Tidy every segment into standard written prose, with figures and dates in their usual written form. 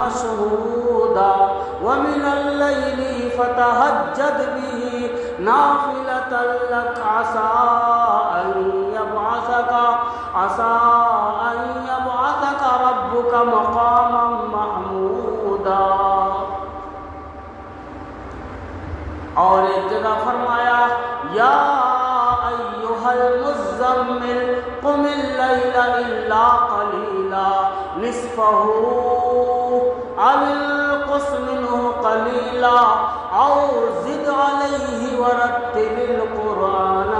مشهودا ومن الليل فتهجد به نافلة لك عسى أن يبعثك ربك مقاما محمودا. اور ایک جگہ فرمایا یا ایھا المزمل قم اللیل الا قلیلا نصفہ او انقص منہ قلیلا او زد علیہ ورتل القرآن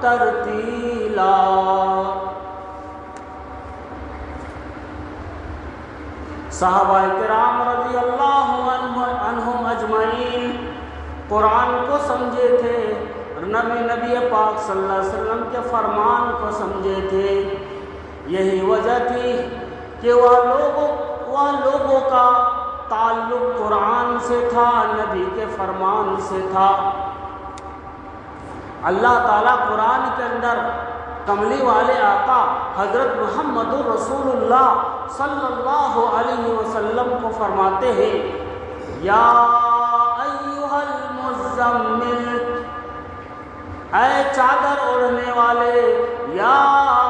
ترتیلا. صحابہ کرام رضی اللہ عنہم اجمعین قرآن کو سمجھے تھے، نبی پاک صلی اللہ علیہ وسلم کے فرمان کو سمجھے تھے. یہی وجہ تھی کہ وہ لوگوں کا تعلق قرآن سے تھا، نبی کے فرمان سے تھا. اللہ تعالیٰ قرآن کے اندر کملی والے آقا حضرت محمد رسول اللہ صلی اللہ علیہ وسلم کو فرماتے ہیں یا ایھا المزمل، اے چادر اوڑھنے والے، یا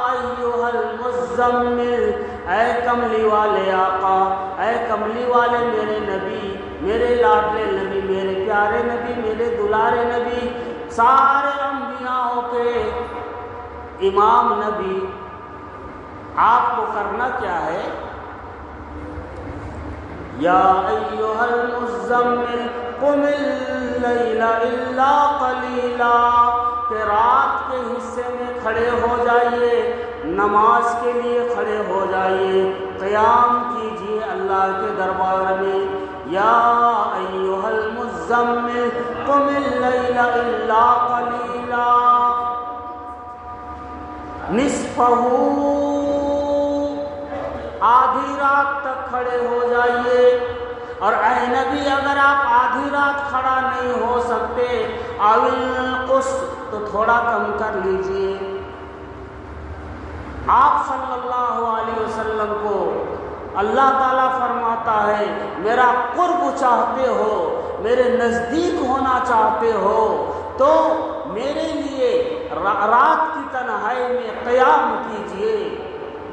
ایھا المزمل، اے کملی والے آقا، اے کملی والے میرے نبی، میرے لاڈلے نبی، میرے پیارے نبی، میرے دلارے نبی، سارے انبیاء کے امام نبی، آپ کو کرنا کیا ہے؟ یا ایھا المزمل قم اللیل الا قلیلا، کہ رات کے حصے میں کھڑے ہو جائیے، نماز کے لیے کھڑے ہو جائیے، قیام کیجیے اللہ کے دربار میں. یا ایھا المزمل قم اللیل الا قلیلا نصفہ، آدھی رات تک کھڑے ہو جائیے. اور اے نبی اگر آپ آدھی رات کھڑا نہیں ہو سکتے او انقص، تو تھوڑا کم کر لیجئے. آپ صلی اللہ علیہ وسلم کو اللہ تعالیٰ فرماتا ہے میرا قرب چاہتے ہو، میرے نزدیک ہونا چاہتے ہو تو میرے لیے رات کی تنہائی میں قیام کیجئے.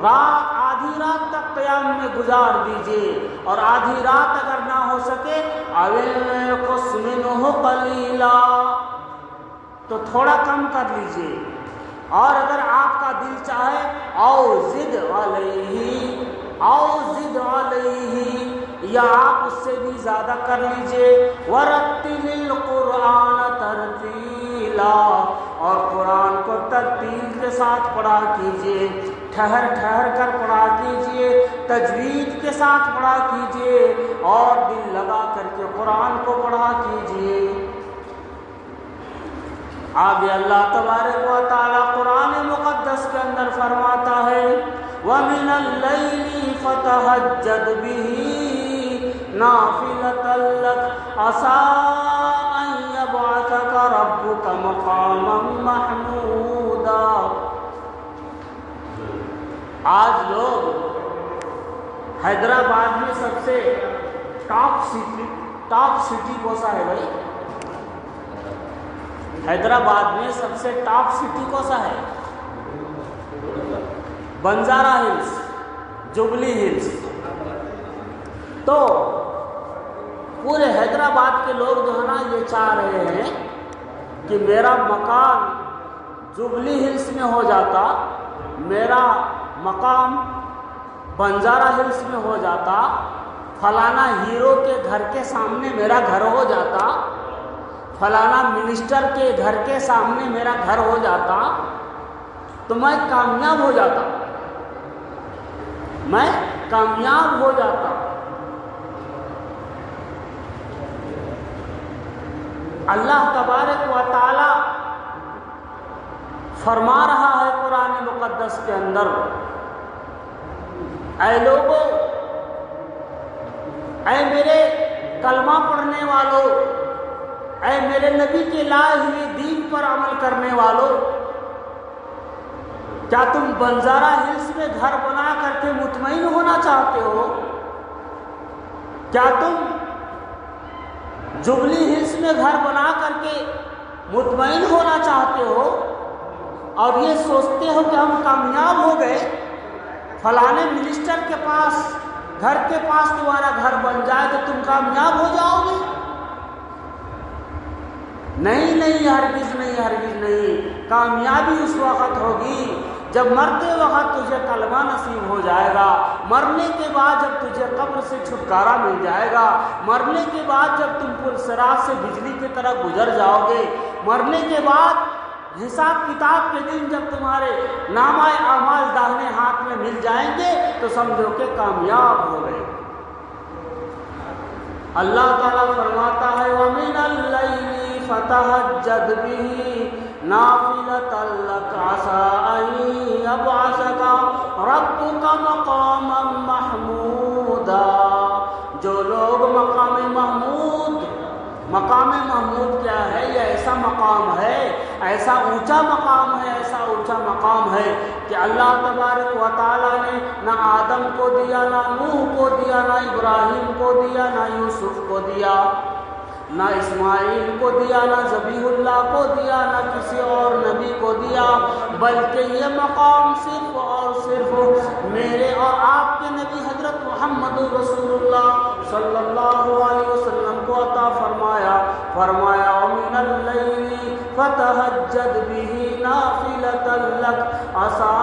آدھی رات تک قیام میں گزار دیجئے، اور آدھی رات اگر نہ ہو سکے او انقص منہ قلیلا، تو تھوڑا کم کر لیجئے. اور اگر آپ کا دل چاہے او زد علیہ، یا آپ اس سے بھی زیادہ کر لیجئے. ورتل القرآن ترتیلا، اور قرآن کو ترتیل کے ساتھ پڑھا کیجئے، ٹھہر کر پڑھا کیجئے، تجوید کے ساتھ پڑھا کیجئے، اور دل لگا کر کے قرآن کو پڑھا کیجئے. آگے اللہ تبارک و تعالی قرآن مقدس کے اندر فرماتا ہے وَمِنَ اللَّيْلِ فَتَهَجَّدْ بِهِ نَافِلَةً لَكَ عَسَىٰ أَن يَبْعَثَكَ رَبُّكَ مَقَامًا مَحْمُودًا. آج لوگ حیدرآباد میں سب سے ٹاپ سٹی کون سا ہے بھائی؟ حیدرآباد میں سب سے ٹاپ سٹی کون سا ہے؟ Banjara Hills, جبلی Hills. تو پورے حیدرآباد کے لوگ جو ہے نا یہ چاہ رہے ہیں کہ میرا مکان جبلی ہلز میں ہو جاتا، میرا مقام بنجارہ ہلز میں ہو جاتا، فلانا ہیرو کے گھر کے سامنے میرا گھر ہو جاتا، فلانا منسٹر کے گھر کے سامنے میرا گھر ہو جاتا، تو میں کامیاب ہو جاتا. اللہ تبارک و تعالی فرما رہا ہے قرآن مقدس کے اندر اے لوگو، اے میرے کلمہ پڑھنے والوں، اے میرے نبی کے لائے ہوئے دین پر عمل کرنے والوں، کیا تم بنجارہ ہلز میں گھر بنا کر کے مطمئن ہونا چاہتے ہو؟ کیا تم جبلی ہلس میں گھر بنا کر کے مطمئن ہونا چاہتے ہو اور یہ سوچتے ہو کہ ہم کامیاب ہو گئے، فلانے منسٹر کے پاس گھر کے پاس تمہارا گھر بن جائے تو تم کامیاب ہو جاؤ گے؟ نہیں نہیں، ہرگز نہیں، ہرگز نہیں۔ کامیابی اس وقت ہوگی جب مرتے وقت تجھے کلمہ نصیب ہو جائے گا، مرنے کے بعد جب تجھے قبر سے چھٹکارا مل جائے گا، مرنے کے بعد جب تم پل صراط سے بجلی کی طرح گزر جاؤ گے، مرنے کے بعد حساب کتاب کے دن جب تمہارے نامہ اعمال داہنے ہاتھ میں مل جائیں گے تو سمجھو کہ کامیاب ہو گئے۔ اللہ تعالیٰ فرماتا ہے وَمِنَ اللَّيْلِ فَتَهَجَّدْ بِهِ نَافِلَةً لَكَ عَسَىٰ أَن يَبْعَثَكَ رَبُّكَ مَقَامًا مَحْمُودًا۔ جو لوگ مقام محمود کیا ہے؟ یہ ایسا مقام ہے، ایسا اونچا مقام ہے، ایسا اونچا مقام ہے کہ اللہ تبارک و تعالیٰ نے نہ آدم کو دیا، نہ نوح کو دیا، نہ ابراہیم کو دیا، نہ یوسف کو دیا، نہ اسماعیل کو دیا، نہ ذبیح اللہ کو دیا، نہ کسی اور نبی کو دیا، بلکہ یہ مقام صرف اور صرف میرے اور آپ کے نبی حضرت محمد رسول اللہ صلی اللہ علیہ وسلم کو عطا فرمایا۔ وَمِنَ اللَّيْلِ فَتَهَجَّدْ بِهِ نَافِلَةً لَكَ عَسَىٰ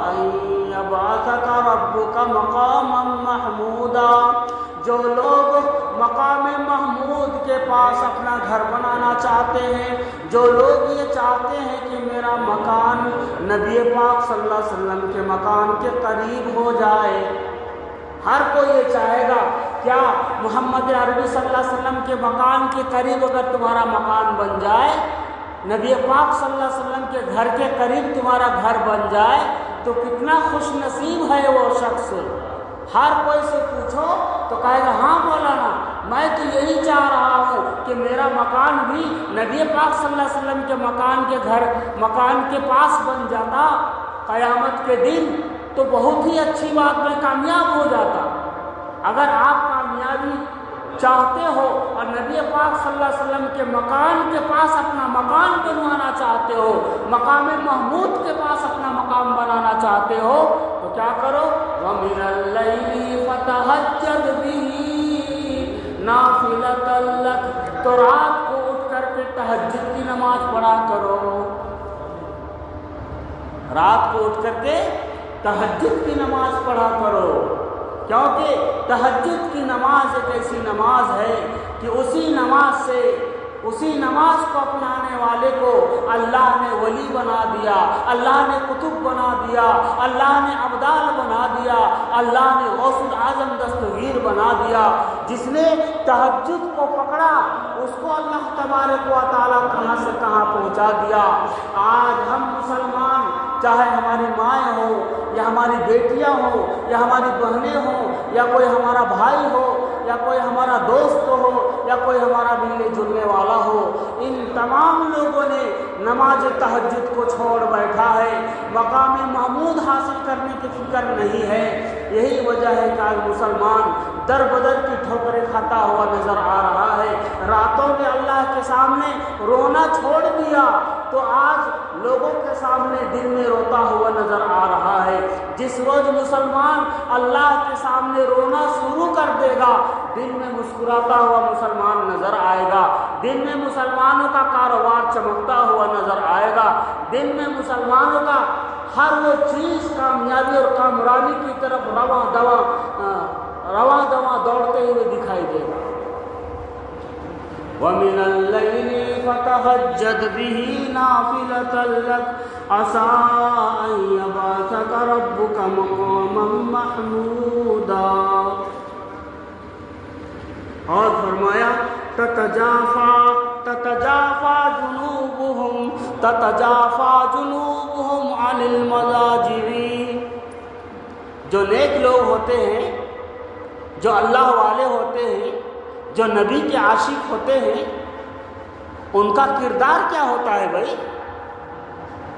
أَن يَبْعَثَكَ رَبُّكَ مَقَامًا مَحْمُودًا۔ جو لوگ مقام محمود کے پاس اپنا گھر بنانا چاہتے ہیں، جو لوگ یہ چاہتے ہیں کہ میرا مکان نبی پاک صلی اللہ علیہ وسلم کے مکان کے قریب ہو جائے، ہر کوئی یہ چاہے گا۔ کیا محمد عربی صلی اللہ علیہ وسلم کے مکان کے قریب اگر تمہارا مکان بن جائے، نبی پاک صلی اللہ علیہ وسلم کے گھر کے قریب تمہارا گھر بن جائے تو کتنا خوش نصیب ہے وہ شخص۔ ہر کوئی سے پوچھو تو کہے گا ہاں مولانا، میں تو یہی چاہ رہا ہوں کہ میرا مکان بھی نبی پاک صلی اللہ علیہ وسلم کے مکان کے پاس بن جاتا قیامت کے دن تو بہت ہی اچھی بات، میں کامیاب ہو جاتا۔ اگر آپ کامیابی چاہتے ہو اور نبی پاک صلی اللہ علیہ وسلم کے مکان کے پاس اپنا مکان بنوانا چاہتے ہو، مقام محمود کے پاس اپنا مقام بنانا چاہتے ہو تو کیا کرو؟ وَمِنَ اللَّيْلِ فَتَهَجَّدْ بِهِ نَافِلَةً لَكَ، تو رات کو اٹھ کر کے تہجد کی نماز پڑھا کرو، رات کو اٹھ کر کے تہجد کی نماز پڑھا کرو، کیونکہ تہجد کی نماز ایک ایسی نماز ہے کہ اسی نماز کو اپنانے والے کو اللہ نے ولی بنا دیا، اللہ نے قطب بنا دیا، اللہ نے ابدال بنا دیا، اللہ نے غوث الاعظم دستگیر بنا دیا۔ جس نے تہجد کو پکڑا اس کو اللہ تبارک و تعالیٰ کہاں سے کہاں پہنچا دیا۔ آج ہم مسلمان، چاہے ہماری مائیں ہوں یا ہماری بیٹیاں ہوں یا ہماری بہنیں ہوں یا کوئی ہمارا بھائی ہو یا کوئی ہمارا دوست ہو یا کوئی ہمارا ملنے جلنے والا ہو، ان تمام لوگوں نے نماز تہجد کو چھوڑ بیٹھا ہے، مقام محمود حاصل کرنے کی فکر نہیں ہے۔ یہی وجہ ہے کہ آج مسلمان در بدر کی ٹھوکریں کھاتا ہوا نظر آ رہا ہے۔ راتوں میں اللہ کے سامنے رونا چھوڑ دیا تو آج لوگوں کے سامنے دل میں روتا ہوا نظر آ رہا ہے۔ جس روز مسلمان اللہ کے سامنے رونا شروع کر دے گا، دل میں مسکراتا ہوا مسلمان نظر آئے گا، دل میں مسلمانوں کا کاروبار چمکتا ہوا نظر آئے گا، دل میں مسلمانوں کا ہر وہ چیز کامیابی اور کامرانی کی طرف رواں دواں دوڑتے ہوئے دکھائی دے گا۔ وَمِنَ اللَّيْلِ فَتَهَجَّدْ بِهِ نَافِلَةً لَكَ عَسَىٰ أَن يَبْعَثَكَ رَبُّكَ مَقَامًا مَحْمُودًا۔ اور فرمایا تتجافى جنوبهم عن المضاجع۔ جو نیک لوگ ہوتے ہیں، جو اللہ والے ہوتے ہیں، جو نبی کے عاشق ہوتے ہیں، ان کا کردار کیا ہوتا ہے بھائی؟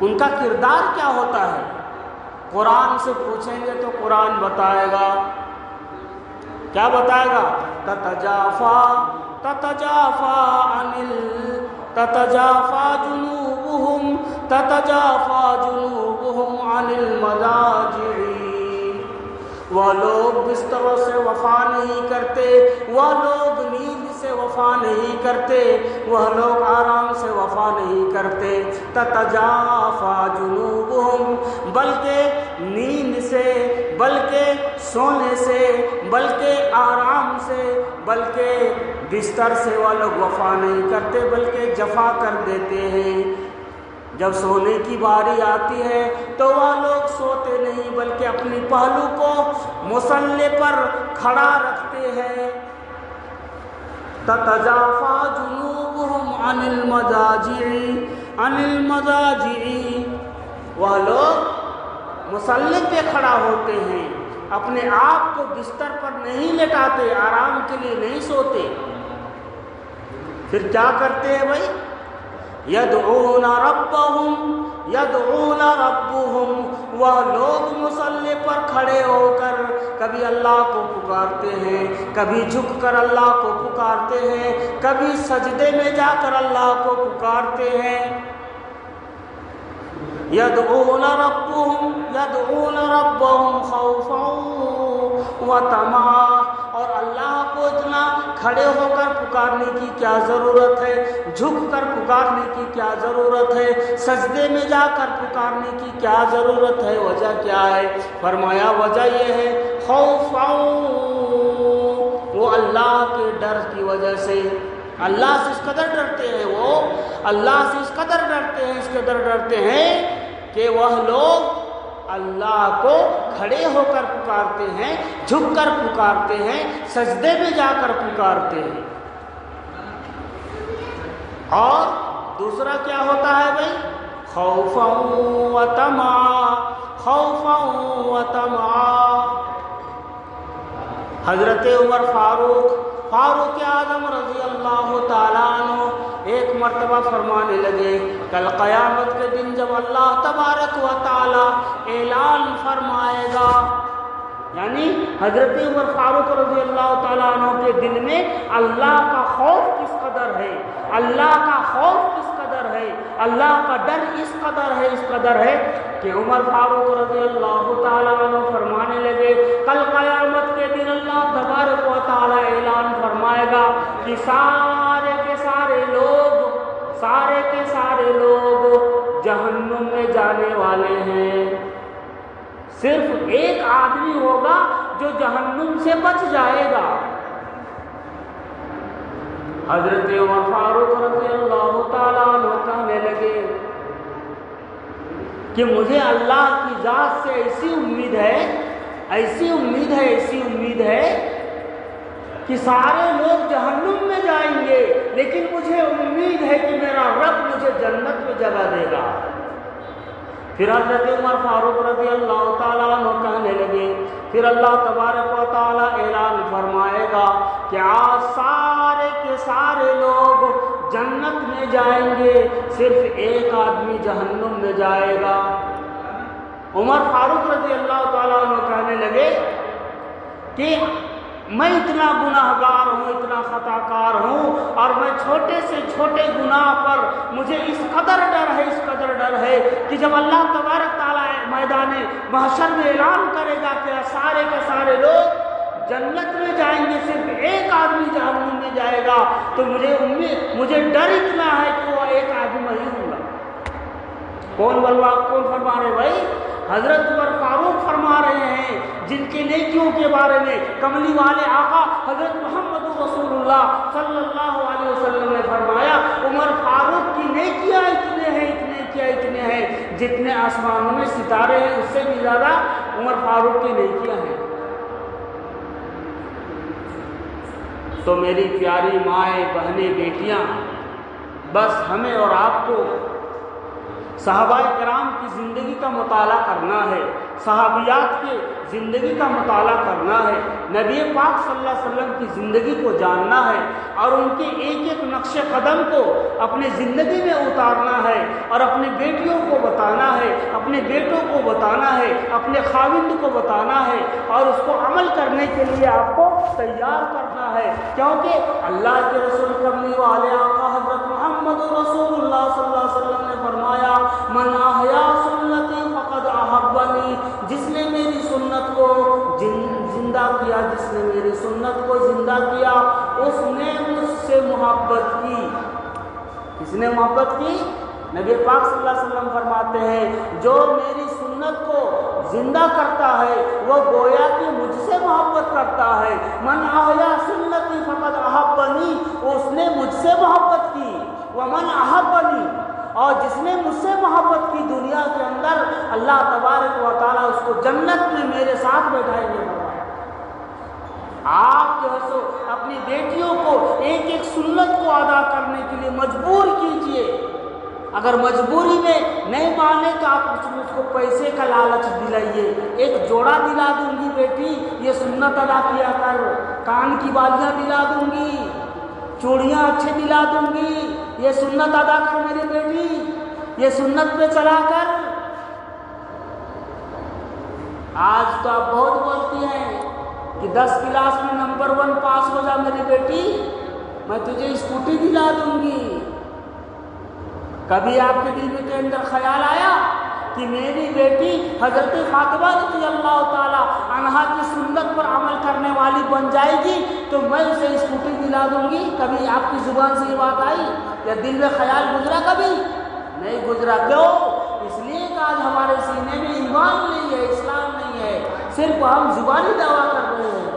ان کا کردار کیا ہوتا ہے؟ قرآن سے پوچھیں گے تو قرآن بتائے گا کیا بتائے گا؟ تتجافا جنوبهم عن المضاجع، وہ لوگ بستروں سے وفا نہیں کرتے، وہ لوگ نیند سے وفا نہیں کرتے، وہ لوگ آرام سے وفا نہیں کرتے۔ تتجافا جنوبهم، بلکہ نیند سے، بلکہ سونے سے، بلکہ آرام سے، بلکہ بستر سے وہ لوگ وفا نہیں کرتے بلکہ جفا کر دیتے ہیں۔ جب سونے کی باری آتی ہے تو وہ لوگ سوتے نہیں بلکہ اپنی پہلو کو مصلے پر کھڑا رکھتے ہیں۔ تتجافا جنوبهم عن المضاجع، وہ لوگ مصلے پہ کھڑا ہوتے ہیں، اپنے آپ کو بستر پر نہیں لٹاتے، آرام کے لیے نہیں سوتے۔ پھر کیا کرتے ہیں بھائی؟ یدعون ربهم، وہ لوگ مصلی پر کھڑے ہو کر کبھی اللہ کو پکارتے ہیں، کبھی جھک کر اللہ کو پکارتے ہیں، کبھی سجدے میں جا کر اللہ کو پکارتے ہیں۔ یدعون ربهم خوفا وطمعا، اور اللہ کو اتنا کھڑے ہو کر پکارنے کی کیا ضرورت ہے، جھک کر پکارنے کی کیا ضرورت ہے، سجدے میں جا کر پکارنے کی کیا ضرورت ہے؟ وجہ کیا ہے؟ فرمایا وجہ یہ ہے خوفا، وہ اللہ کے ڈر کی وجہ سے، اللہ سے اس قدر ڈرتے ہیں، وہ اللہ سے اس قدر ڈرتے ہیں، اس قدر ڈرتے ہیں کہ وہ لوگ اللہ کو کھڑے ہو کر پکارتے ہیں، جھک کر پکارتے ہیں، سجدے میں جا کر پکارتے ہیں۔ اور دوسرا کیا ہوتا ہے بھائی؟ خوفا وطمعا، خوفا وطمعا۔ حضرت عمر فاروق اعظم رضی اللہ تعالیٰ عنہ ایک مرتبہ فرمانے لگے، کل قیامت کے دن جب اللہ تبارک و تعالیٰ اعلان فرمائے گا، یعنی حضرت عمر فاروق رضی اللہ تعالیٰ عنہ کے دل میں اللہ کا خوف کس قدر ہے، اللہ کا خوف کس قدر ہے، اللہ کا ڈر اس قدر ہے کہ عمر فاروق رضی اللہ تعالیٰ عنہ فرمانے لگے، کل قیامت کے دن اللہ تبارک و تعالیٰ اعلان فرمائے گا کہ سارے کے سارے لوگ جہنم میں جانے والے ہیں، صرف ایک آدمی ہوگا جو جہنم سے بچ جائے گا۔ حضرت عمر فاروق رضی اللہ تعالیٰ عنہ کہنے لگے کہ مجھے اللہ کی ذات سے ایسی امید ہے کہ سارے لوگ جہنم میں جائیں گے، لیکن مجھے امید ہے کہ میرا رب مجھے جنت میں جگہ دے گا۔ پھر حضرت عمر فاروق رضی اللہ تعالیٰ عنہ کہنے لگے، پھر اللہ تبارک و تعالیٰ اعلان فرمائے گا کہ آج سارے کے سارے لوگ جنت میں جائیں گے، صرف ایک آدمی جہنم میں جائے گا۔ عمر فاروق رضی اللہ تعالیٰ عنہ کہنے لگے کہ میں اتنا گناہ گار ہوں، اتنا خطا کار ہوں، اور میں چھوٹے سے چھوٹے گناہ پر مجھے اس قدر ڈر ہے کہ جب اللہ تبارک تعالیٰ میدان محشر میں اعلان کرے گا کہ سارے کے سارے لوگ جنت میں جائیں گے، صرف ایک آدمی جہنم میں جائے گا، تو مجھے ڈر اتنا ہے کہ وہ ایک آدمی ہی ہوں گا۔ کون فرما رہے بھائی؟ حضرت عمر فاروق فرما رہے ہیں، جن کی نیکیوں کے بارے میں کملی والے آقا حضرت محمد رسول اللہ صلی اللہ علیہ وسلم نے فرمایا، عمر فاروق کی نیکیاں اتنے ہیں جتنے آسمانوں میں ستارے ہیں، اس سے بھی زیادہ عمر فاروق کی نیکیاں ہیں۔ تو میری پیاری مائیں، بہنیں، بیٹیاں، بس ہمیں اور آپ کو صحابہ کرام کی زندگی کا مطالعہ کرنا ہے، صحابیات کی زندگی کا مطالعہ کرنا ہے، نبی پاک صلی اللہ علیہ وسلم کی زندگی کو جاننا ہے اور ان کے ایک ایک نقش قدم کو اپنی زندگی میں اتارنا ہے اور اپنی بیٹیوں کو بتانا ہے، اپنے بیٹوں کو بتانا ہے، اپنے خاوند کو بتانا ہے اور اس کو عمل کرنے کے لیے آپ کو تیار کرنا ہے، کیونکہ اللہ کے رسول کملی والے آقا حضرت محمد رسول اللہ صلی اللہ علیہ وسلم نے فرمایا من احیا سنتی فقد احبنی، جس نے میری سنت کو زندہ کیا، جس نے میری سنت کو زندہ کیا اس نے مجھ سے محبت کی۔ کس نے محبت کی؟ نبی پاک صلی اللہ علیہ وسلم فرماتے ہیں جو میری سنت کو زندہ کرتا ہے وہ گویا کہ مجھ سے محبت کرتا ہے۔ من احیا سنتی فقد احبنی، اس نے مجھ سے محبت کی، ومن احبنی، اور جس نے مجھ سے محبت کی دنیا کے اندر اللہ تبارک و تعالیٰ اس کو جنت میں میرے ساتھ بیٹھائیں گے۔ آپ جو ہے سو اپنی بیٹیوں کو ایک ایک سنت کو ادا کرنے کے لیے مجبور کیجئے، اگر مجبوری میں نہیں مانے تو آپ اس کو پیسے کا لالچ دلائیے، ایک جوڑا دلا دوں گی بیٹی یہ سنت ادا کیا کر، کان کی بالیاں دلا دوں گی، چوڑیاں اچھے دلا دوں گی، یہ سنت ادا کر میری بیٹی، یہ سنت پہ چلا کر۔ آج تو آپ بہت بولتی ہیں کہ 10 کلاس میں نمبر 1 پاس ہو جا میری بیٹی میں تجھے اسکوٹی دلا دوں گی۔ کبھی آپ کے دل کے اندر خیال آیا کہ میری بیٹی حضرت فاطمہ رضی اللہ تعالی عنہا کی سنت پر عمل کرنے والی بن جائے گی تو میں اسے اسکوٹی دلا دوں گی؟ کبھی آپ کی زبان سے یہ بات آئی یا دل میں خیال گزرا؟ کبھی نہیں گزرا۔ کیوں؟ اس لیے کہ آج ہمارے سینے میں ایمان نہیں ہے، اسلام نہیں ہے، صرف ہم زبانی دعویٰ کر رہے ہیں،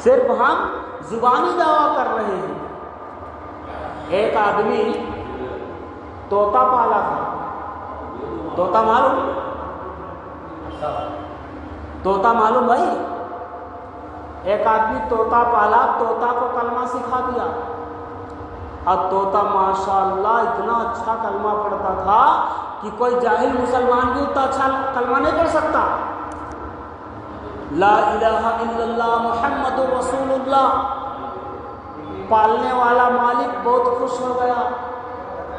صرف ہم زبانی دعویٰ کر رہے ہیں۔ ایک آدمی طوطا پالا تھا، طوطا معلوم؟ طوطا معلوم بھائی؟ ایک آدمی طوطا پالا، طوطا کو کلمہ سکھا دیا، اب طوطا ماشاءاللہ اتنا اچھا کلمہ پڑھتا تھا کہ کوئی جاہل مسلمان بھی اتنا اچھا کلمہ نہیں پڑھ سکتا۔ لا الہ الا اللہ محمد رسول اللہ۔ پالنے والا مالک بہت خوش ہو گیا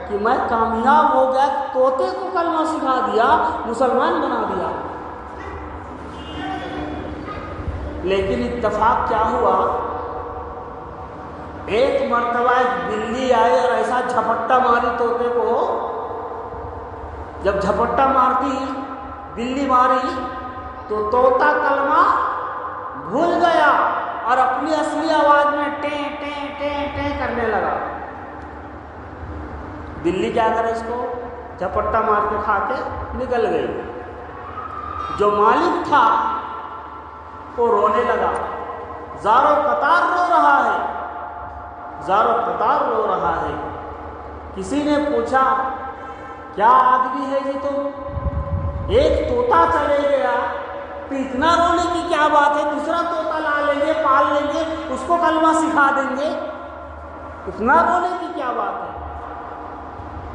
کہ میں کامیاب ہو گیا، طوطے کو کلمہ سکھا دیا، مسلمان بنا دیا۔ لیکن اتفاق کیا ہوا، ایک مرتبہ ایک بلی آئی اور ایسا جھپٹا ماری طوطے کو، جب جھپٹا مارتی بلی ماری تو طوطا کلمہ بھول گیا اور اپنی اصلی آواز میں ٹیں ٹیں ٹیں ٹیں کرنے لگا۔ بلی کیا کرے، اس کو جھپٹا مار کے کھا کے نکل گئی۔ جو مالک تھا وہ رونے لگا، زاروں قطار رو رہا ہے، زاروں قطار رو رہا ہے۔ کسی نے پوچھا کیا آدمی ہے یہ تم، ایک طوطا چلے گیا تو اتنا رونے کی کیا بات ہے، دوسرا طوطا لا لیں گے، پال لیں گے، اس کو کلمہ سکھا دیں گے، اتنا رونے کی کیا بات ہے؟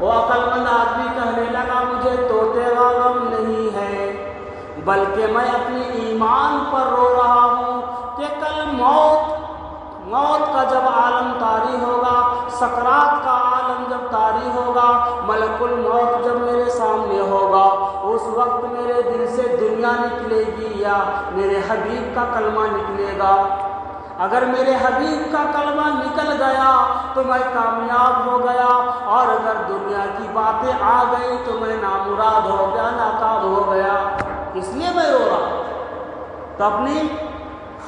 وہ عقل مند آدمی کہنے لگا مجھے طوطے کا غم نہیں ہے، بلکہ میں اپنی ایمان پر رو رہا ہوں کہ کل موت کا جب عالم طاری ہوگا، سکرات کا عالم جب طاری ہوگا، ملک الموت جب میرے سامنے ہوگا، اس وقت میرے دل سے دنیا نکلے گی یا میرے حبیب کا کلمہ نکلے گا۔ اگر میرے حبیب کا کلمہ نکل گیا تو میں کامیاب ہو گیا، اور اگر دنیا کی باتیں آ گئی تو میں نامراد ہو گیا، ناکام ہو گیا۔ اس لیے میں رو رہا ہوں۔ تو اپنی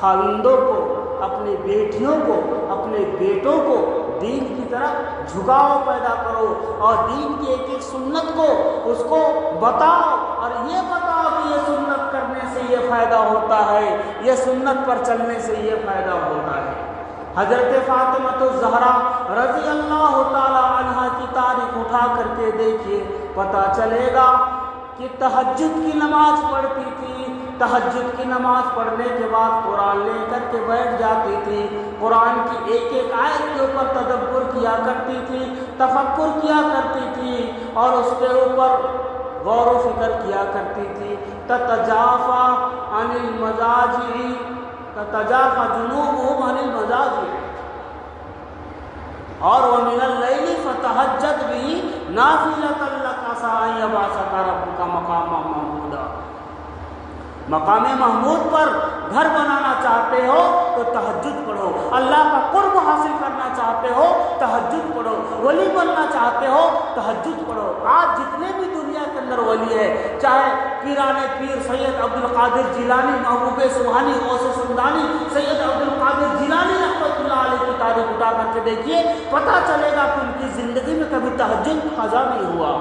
خاوندوں کو، اپنی بیٹیوں کو، اپنے بیٹوں کو دین کی طرف جھکاؤ پیدا کرو اور دین کی ایک ایک سنت کو اس کو بتاؤ، اور یہ بتاؤ کہ یہ سنت کرنے سے یہ فائدہ ہوتا ہے، یہ سنت پر چلنے سے یہ فائدہ ہوتا ہے۔ حضرت فاطمہ الزہرا رضی اللہ تعالی عنہا کی تاریخ اٹھا کر کے دیکھیے، پتہ چلے گا کہ تہجد کی نماز پڑھتی تھی، تہجد کی نماز پڑھنے کے بعد قرآن لے کر کے بیٹھ جاتی تھی، قرآن کی ایک ایک آیت کے اوپر تدبر کیا کرتی تھی، تفکر کیا کرتی تھی اور اس کے اوپر غور و فکر کیا کرتی تھی۔ تتجافا عن المضاجع، تتجافا جنوبهم عن المضاجع، اور ومن اللیل فتہجد بھی نافلۃ لک عسیٰ ان یبعثک ربک مقاما محمودا۔ مقام محمود پر گھر بنانا چاہتے ہو تو تہجد پڑھو، اللہ کا قرب حاصل کرنا چاہتے ہو تہجد پڑھو، ولی بننا چاہتے ہو تہجد پڑھو۔ آج جتنے بھی دنیا کے اندر ولی ہے، چاہے پیران پیر سید عبد القادر جیلانی، محبوب سبحانی، غوث سمدانی، سید عبد القادر جیلانی رحمۃ اللہ علیہ کی تاریخ اٹھا کر کے دیکھیے، پتہ چلے گا کہ ان کی زندگی میں کبھی تہجد قضا نہیں ہوا۔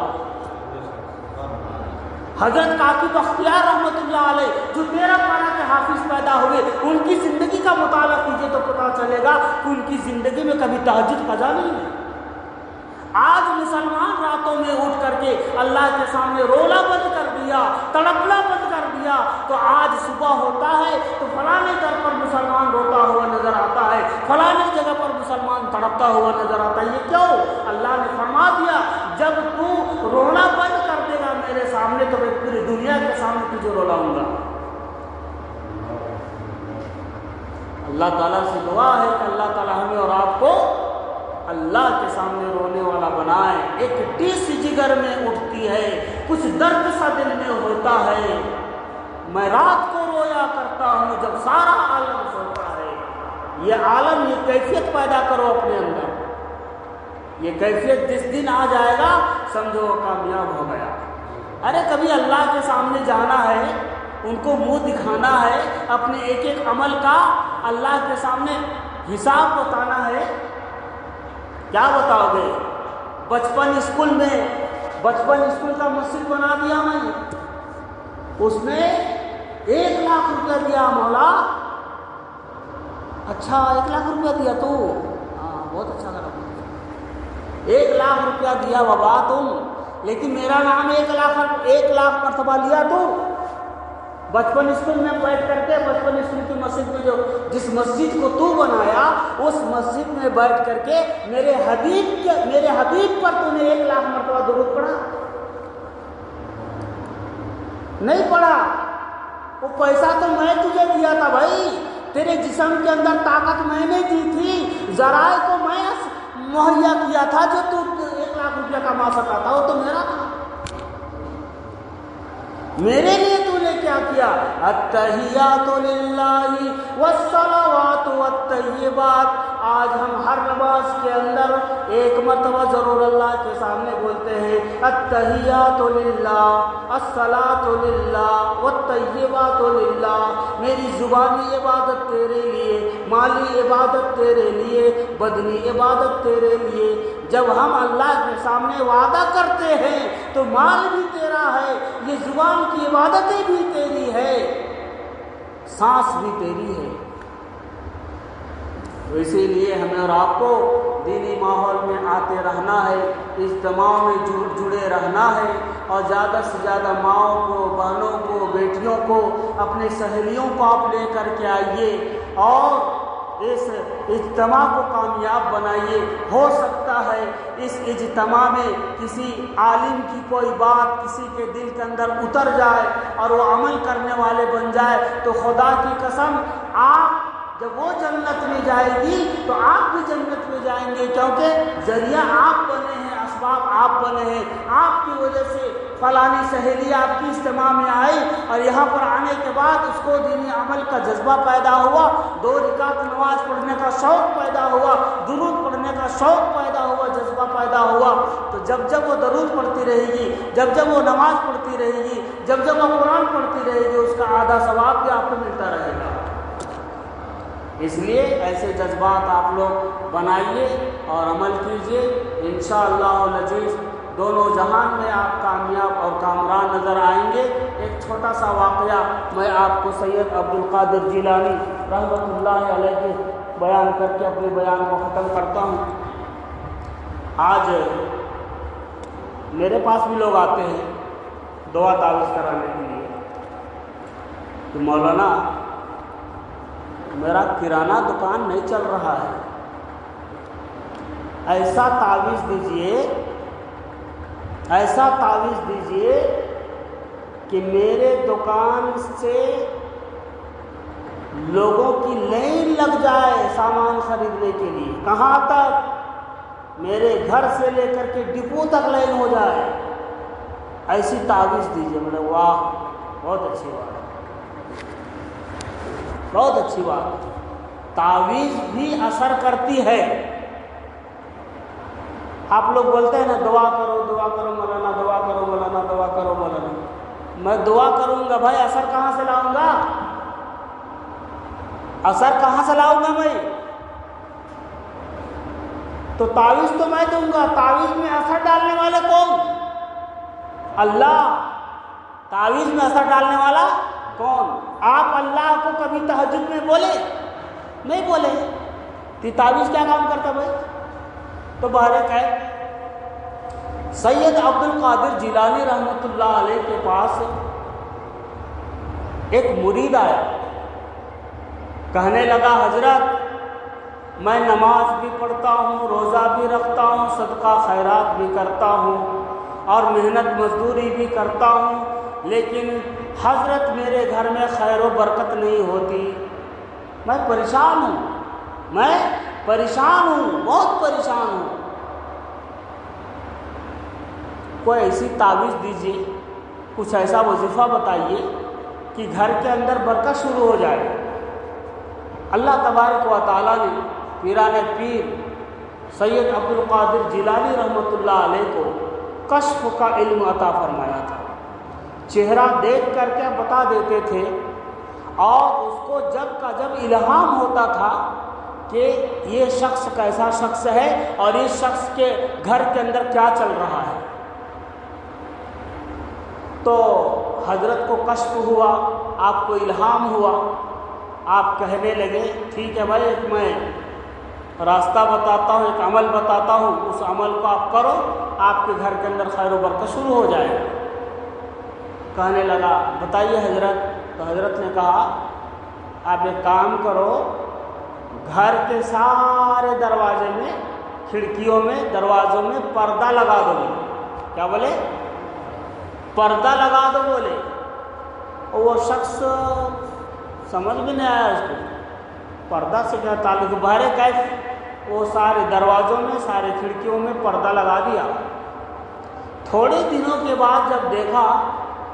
حضرت کاکی بختیار رحمۃ اللہ علیہ جو 13 پارہ کے حافظ پیدا ہوئے، ان کی زندگی کا مطالعہ کیجئے تو پتہ چلے گا کہ ان کی زندگی میں کبھی تہجد قضا نہیں ہے۔ آج مسلمان راتوں میں اٹھ کر کے اللہ کے سامنے رونا بند کر دیا، تڑپنا بند کر دیا، تو آج صبح ہوتا ہے تو فلانے در پر مسلمان روتا ہوا نظر آتا ہے، فلانے جگہ پر مسلمان تڑپتا ہوا نظر آتا ہے۔ یہ کیوں؟ اللہ نے فرما دیا جب تو رونا بند کر دے گا میرے سامنے تو میں پوری دنیا کے سامنے تجھے رولاؤں گا۔ اللہ تعالیٰ سے دعا ہے کہ اللہ تعالیٰ ہمیں اور آپ کو اللہ کے سامنے رونے والا بنائے۔ ایک ٹیس جگر میں اٹھتی ہے، کچھ درد سا دل میں ہوتا ہے، میں رات کو رویا کرتا ہوں جب سارا عالم سوتا ہے۔ یہ عالم، یہ کیفیت پیدا کرو اپنے اندر، یہ کیفیت جس دن آ جائے گا سمجھو کامیاب ہو گیا۔ ارے کبھی اللہ کے سامنے جانا ہے، ان کو منہ دکھانا ہے، اپنے ایک ایک عمل کا اللہ کے سامنے حساب بتانا ہے، کیا بتاؤ گے؟ بچپن اسکول کا مسجد بنا دیا میں، اس میں 1 لاکھ روپیہ دیا مولا۔ اچھا 1 لاکھ روپیہ دیا تو؟ ہاں بہت اچھا لگا، 1 لاکھ روپیہ دیا بابا تم، لیکن میرا نام 1 لاکھ مرتبہ لیا تو؟ بچپن اسکول میں بیٹھ کر کے، بچپن اسکول کی مسجد میں جس مسجد کو تو بنایا، اس مسجد میں بیٹھ کر کے میرے حبیب پر تو نے 1 لاکھ مرتبہ درود پڑھا؟ نہیں پڑھا۔ وہ پیسہ تو میں تجھے دیا تھا بھائی، تیرے جسم کے اندر طاقت میں نے دی تھی، ذرائع کو میں مہیا کیا تھا، جو تو 1 لاکھ روپیہ کما سکا تھا وہ تو میرا تھا۔ میرے لیے تو نے کیا کیا؟ التحیات للہ والصلوات والطیبات۔ آج ہم ہر نماز کے اندر ایک مرتبہ ضرور اللہ کے سامنے بولتے ہیں التحیات للہ، الصلاۃ للہ والطیبات للہ۔ میری زبانی عبادت تیرے لیے، مالی عبادت تیرے لیے، بدنی عبادت تیرے لیے۔ جب ہم اللہ کے سامنے وعدہ کرتے ہیں تو مال بھی تیرا ہے، یہ زبان کی عبادتیں بھی تیری ہے، سانس بھی تیری ہے۔ تو اسی لیے ہمیں اور آپ کو دینی ماحول میں آتے رہنا ہے، اجتماع میں جڑے رہنا ہے، اور زیادہ سے زیادہ ماؤں کو، بہنوں کو، بیٹیوں کو، اپنے سہیلیوں کو آپ لے کر کے آئیے اور اس اجتماع کو کامیاب بنائیے۔ ہو سکتا ہے اس اجتماع میں کسی عالم کی کوئی بات کسی کے دل کے اندر اتر جائے اور وہ عمل کرنے والے بن جائے، تو خدا کی قسم آپ جب وہ جنت میں جائے گی تو آپ بھی جنت میں جائیں گے، کیونکہ ذریعہ آپ بنے ہیں، اسباب آپ بنے ہیں۔ آپ کی وجہ سے فلانی سہیلی آپ کی اجتماع میں آئی اور یہاں پر آنے کے بعد اس کو دینی عمل کا جذبہ پیدا ہوا، 2 رکعت نماز پڑھنے کا شوق پیدا ہوا، درود پڑھنے کا شوق پیدا ہوا، جذبہ پیدا ہوا، تو جب وہ درود پڑھتی رہے گی، جب وہ نماز پڑھتی رہے گی، جب وہ قرآن پڑھتی رہے گی، اس کا آدھا ثواب بھی آپ کو ملتا رہے گا۔ اس لیے ایسے جذبات آپ لوگ بنائیے اور عمل کیجیے، انشاءاللہ العزیز دونوں جہان میں آپ کامیاب اور کامران نظر آئیں گے۔ ایک چھوٹا سا واقعہ میں آپ کو سید عبد القادر جیلانی رحمۃ اللہ علیہ کے بیان کر کے اپنے بیان کو ختم کرتا ہوں۔ آج میرے پاس بھی لوگ آتے ہیں دعا تعویذ کرانے کے لیے، کہ مولانا میرا کرانہ دکان نہیں چل رہا ہے، ایسا تعویذ دیجئے، ایسا تعویذ دیجئے کہ میرے دکان سے لوگوں کی لائن لگ جائے سامان خریدنے کے لیے، کہاں تک؟ میرے گھر سے لے کر کے ڈپو تک لائن ہو جائے، ایسی تعویذ دیجیے۔ میں نے واہ بہت اچھی بات، بہت اچھی بات۔ تعویذ بھی اثر کرتی ہے۔ آپ لوگ بولتے ہیں نا دعا کرو دعا کرو مولانا، دعا کرو مولانا، دعا کرو مولانا۔ میں دعا کروں گا بھائی، اثر کہاں سے لاؤں گا؟ اثر کہاں سے لاؤں گا میں؟ تو تعویذ تو میں دوں گا، تعویذ میں اثر ڈالنے والے کون؟ اللہ۔ تعویذ میں اثر ڈالنے والا کون؟ آپ اللہ کو کبھی تہجد میں بولے؟ نہیں بولے، تو تعویذ کیا کام کرتا بھائی؟ تو بہرحال ہے، سید عبد القادر جیلانی رحمۃ اللہ علیہ کے پاس ایک مرید آیا، کہنے لگا حضرت میں نماز بھی پڑھتا ہوں، روزہ بھی رکھتا ہوں، صدقہ خیرات بھی کرتا ہوں اور محنت مزدوری بھی کرتا ہوں، لیکن حضرت میرے گھر میں خیر و برکت نہیں ہوتی، میں پریشان ہوں، میں پریشان ہوں، بہت پریشان ہوں، کوئی ایسی تعویذ دیجیے، کچھ ایسا وظیفہ بتائیے کہ گھر کے اندر برکت شروع ہو جائے۔ اللہ تبارک و تعالیٰ نے پیران پیر سید عبد القادر جیلانی رحمۃ اللہ علیہ کو کشف کا علم عطا فرمایا تھا، چہرہ دیکھ کر کے بتا دیتے تھے، اور اس کو جب کا جب الہام ہوتا تھا کہ یہ شخص کیسا شخص ہے اور اس شخص کے گھر کے اندر کیا چل رہا ہے۔ تو حضرت کو کشف ہوا، آپ کو الہام ہوا، آپ کہنے لگے ٹھیک ہے بھائی، ایک میں راستہ بتاتا ہوں، ایک عمل بتاتا ہوں، اس عمل کو آپ کرو، آپ کے گھر کے اندر خیر و برکت شروع ہو جائے۔ کہنے لگا بتائیے حضرت۔ تو حضرت نے کہا آپ ایک کام کرو، گھر کے سارے دروازے میں، کھڑکیوں میں، دروازوں میں پردہ لگا دو۔ کیا بولے؟ پردہ لگا دو بولے۔ اور وہ شخص سمجھ بھی نہیں آیا اس کو، پردہ سے کیا تعلق؟ باہر کیف وہ سارے دروازوں میں، سارے کھڑکیوں میں پردہ لگا دیا۔ تھوڑے دنوں کے بعد جب دیکھا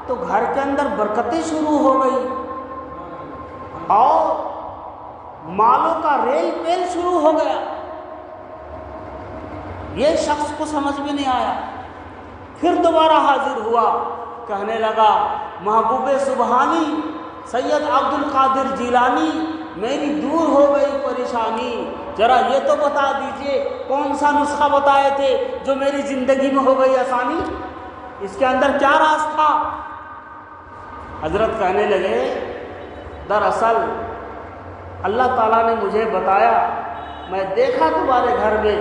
تو گھر کے اندر برکتیں شروع ہو گئی اور مالوں کا ریل پیل شروع ہو گیا۔ یہ شخص کو سمجھ میں نہیں آیا، پھر دوبارہ حاضر ہوا، کہنے لگا محبوب سبحانی سید عبد القادر جیلانی، میری دور ہو گئی پریشانی، ذرا یہ تو بتا دیجئے کون سا نسخہ بتائے تھے جو میری زندگی میں ہو گئی آسانی، اس کے اندر کیا راز تھا؟ حضرت کہنے لگے دراصل اللہ تعالیٰ نے مجھے بتایا، میں دیکھا تمہارے گھر میں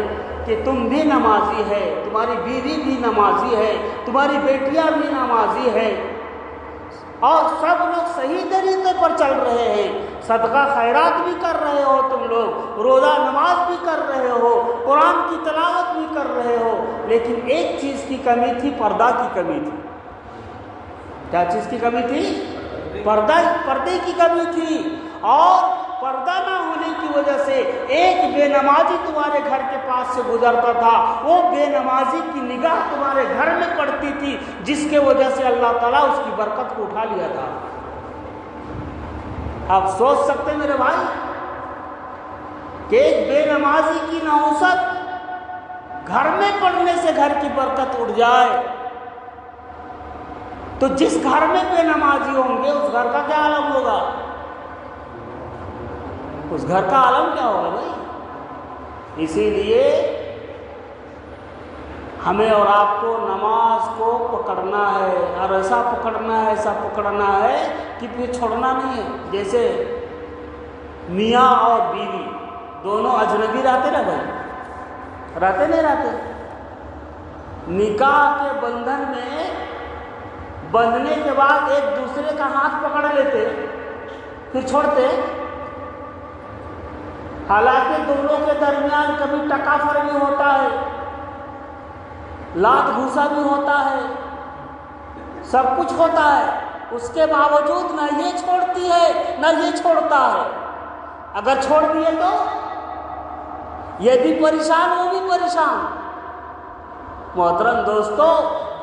کہ تم بھی نمازی ہے، تمہاری بیوی بھی نمازی ہے، تمہاری بیٹیاں بھی نمازی ہے، اور سب لوگ صحیح طریقے پر چل رہے ہیں، صدقہ خیرات بھی کر رہے ہو، تم لوگ روزہ نماز بھی کر رہے ہو، قرآن کی تلاوت بھی کر رہے ہو، لیکن ایک چیز کی کمی تھی، پردہ کی کمی تھی۔ کیا چیز کی کمی تھی؟ پردے کی کمی تھی، اور پردہ نہ ہونے کی وجہ سے ایک بے نمازی تمہارے گھر کے پاس سے گزرتا تھا، وہ بے نمازی کی نگاہ تمہارے گھر میں پڑتی تھی، جس کے وجہ سے اللہ تعالیٰ اس کی برکت کو اٹھا لیا تھا۔ آپ سوچ سکتے ہیں میرے بھائی کہ ایک بے نمازی کی نحوست گھر میں پڑنے سے گھر کی برکت اٹھ جائے، تو جس گھر میں بے نمازی ہوں گے اس گھر کا کیا عالم ہوگا؟ اس گھر کا عالم کیا ہوگا بھائی؟ اسی لیے ہمیں اور آپ کو نماز کو پکڑنا ہے، اور ایسا پکڑنا ہے، ایسا پکڑنا ہے کہ پھر چھوڑنا نہیں ہے۔ جیسے میاں اور بیوی دونوں اجنبی رہتے نا بھائی، رہتے نہیں رہتے؟ نکاح کے بندھن میں بندھنے کے بعد ایک دوسرے کا ہاتھ پکڑ لیتے، پھر چھوڑتے ہیں؟ حالانکہ دونوں کے درمیان کبھی ٹکافر بھی ہوتا ہے، لات گھوسا بھی ہوتا ہے، سب کچھ ہوتا ہے، اس کے باوجود نہ یہ چھوڑتی ہے نہ یہ چھوڑتا ہے۔ اگر چھوڑ دیے تو یہ بھی پریشان، وہ بھی پریشان۔ محترم دوستو،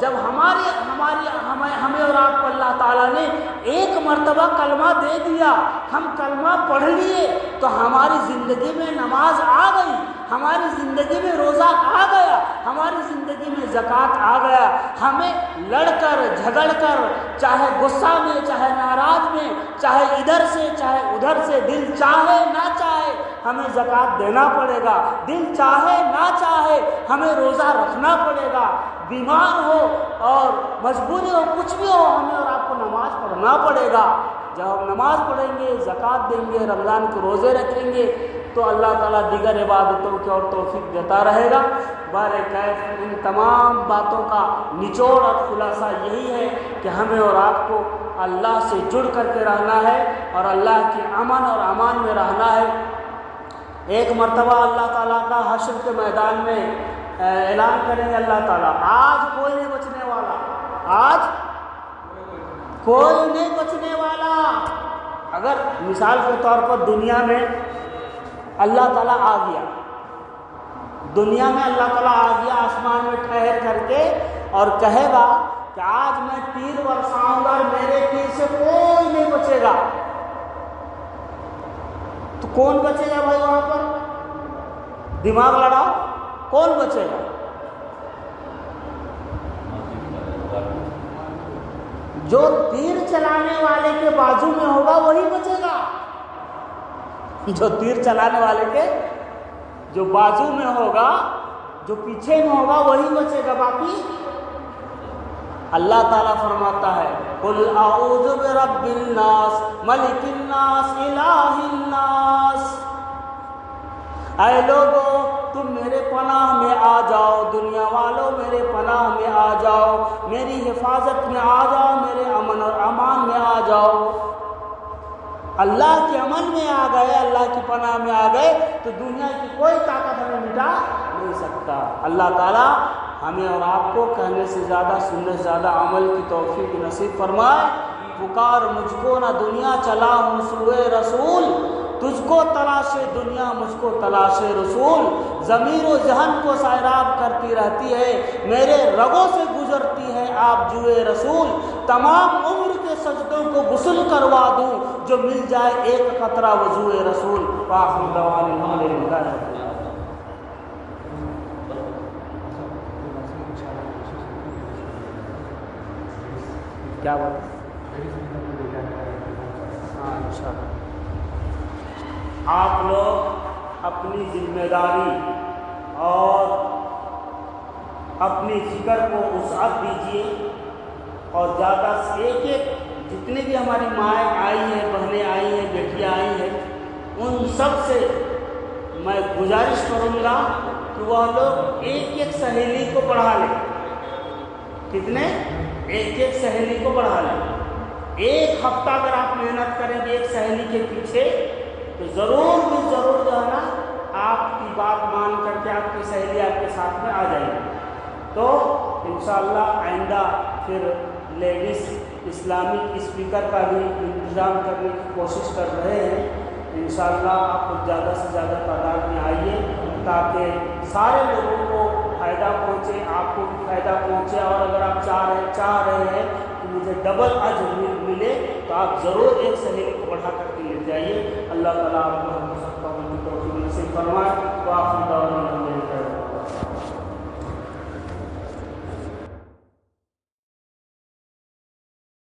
جب ہمیں اور آپ کو اللہ تعالیٰ نے ایک مرتبہ کلمہ دے دیا، ہم کلمہ پڑھ لیے، تو ہماری زندگی میں نماز آ گئی، ہماری زندگی میں روزہ آ گیا، ہماری زندگی میں زکوٰۃ آ گیا۔ ہمیں لڑ کر جھگڑ کر، چاہے غصہ میں، چاہے ناراض میں، چاہے ادھر سے چاہے ادھر سے، دل چاہے نہ چاہے ہمیں زکوٰۃ دینا پڑے گا، دل چاہے نہ چاہے ہمیں روزہ رکھنا پڑے گا، بیمار ہو اور مجبوری ہو، کچھ بھی ہو، ہمیں اور آپ کو نماز پڑھنا پڑے گا۔ جب ہم نماز پڑھیں گے، زکوٰۃ دیں گے، رمضان کے روزے رکھیں گے، تو اللہ تعالیٰ دیگر عبادتوں کی اور توفیق دیتا رہے گا۔ بہرکیف ان تمام باتوں کا نچوڑ اور خلاصہ یہی ہے کہ ہمیں اور آپ کو اللہ سے جڑ کر کے رہنا ہے اور اللہ کے امن اور امان میں رہنا ہے۔ ایک مرتبہ اللہ تعالیٰ کا حشر کے میدان میں اعلان کریں گے اللہ تعالیٰ، آج کوئی نہیں بچنے والا، آج کوئی نہیں بچنے والا۔ اگر مثال کے طور پر دنیا میں اللہ تعالیٰ آ گیا، دنیا میں اللہ تعالیٰ آ گیا آسمان میں ٹھہر کر کے اور کہے گا کہ آج میں تیر برساؤں گا اور میرے تیر سے کوئی نہیں بچے گا، تو کون بچے گا بھائی؟ وہاں پر دماغ لڑاؤ، کون بچے گا؟ جو تیر چلانے والے کے بازو میں ہوگا وہی بچے گا، جو تیر چلانے والے کے جو بازو میں ہوگا، جو پیچھے میں ہوگا وہی بچے گا، باقی اللہ تعالیٰ فرماتا ہے قُلْ أَعُوذُ بِرَبِّ النَّاسِ مَلِكِ النَّاسِ إِلَٰهِ النَّاسِ، اے لوگو تم میرے پناہ میں آ جاؤ، دنیا والوں میرے پناہ میں آ جاؤ، میری حفاظت میں آ جاؤ، میرے امن اور امان میں آ جاؤ۔ اللہ کے امن میں آ گئے، اللہ کی پناہ میں آ گئے تو دنیا کی کوئی طاقت ہمیں مٹا نہیں سکتا۔ اللہ تعالیٰ ہمیں اور آپ کو کہنے سے زیادہ سننے سے زیادہ عمل کی توفیق نصیب فرمائے۔ پکار مجھ کو نہ دنیا، چلا ہوں سوئے رسول، تجھ کو تلاش دنیا مجھ کو تلاش رسول، ضمیر و ذہن کو سیراب کرتی رہتی ہے، میرے رگوں سے گزرتی ہے آپ جوئے رسول، تمام عمر کے سجدوں کو غسل کروا دوں جو مل جائے ایک قطرہ وضوء رسول۔ وآخر دعوانا الحمدللہ۔ کیا بات؟ ہاں انشاءاللہ آپ لوگ اپنی ذمہ داری اور اپنی فکر کو وسعت دیجیے، اور زیادہ سے ایک جتنے بھی ہماری مائیں آئی ہیں، بہنیں آئی ہیں، بیٹیاں آئی ہیں، ان سب سے میں گزارش کروں گا کہ وہ لوگ ایک سہیلی کو پڑھا لیں۔ کتنے؟ ایک سہیلی کو پڑھا لیں۔ ایک ہفتہ اگر آپ محنت کریں گے ایک سہیلی کے پیچھے تو ضرور بھی ضرور جو ہے نا آپ کی بات مان کر کے آپ کی سہیلی آپ کے ساتھ میں آ جائے گی۔ تو انشاءاللہ آئندہ پھر لیڈیز اسلامک اسپیکر کا بھی انتظام کرنے کی کوشش کر رہے ہیں۔ انشاءاللہ آپ کو زیادہ سے زیادہ تعداد میں آئیے تاکہ سارے لوگوں کو فائدہ پہنچے، آپ کو بھی فائدہ پہنچے، اور اگر آپ چاہ رہے ہیں کہ مجھے ڈبل اجر ملے تو آپ ضرور ایک سہیلی کو بڑھا کر کے لے جائیے۔ اللہ تعالیٰ آپ کو ہم سب کو توفیق نصیب فرمائے۔ وآخر دعوانا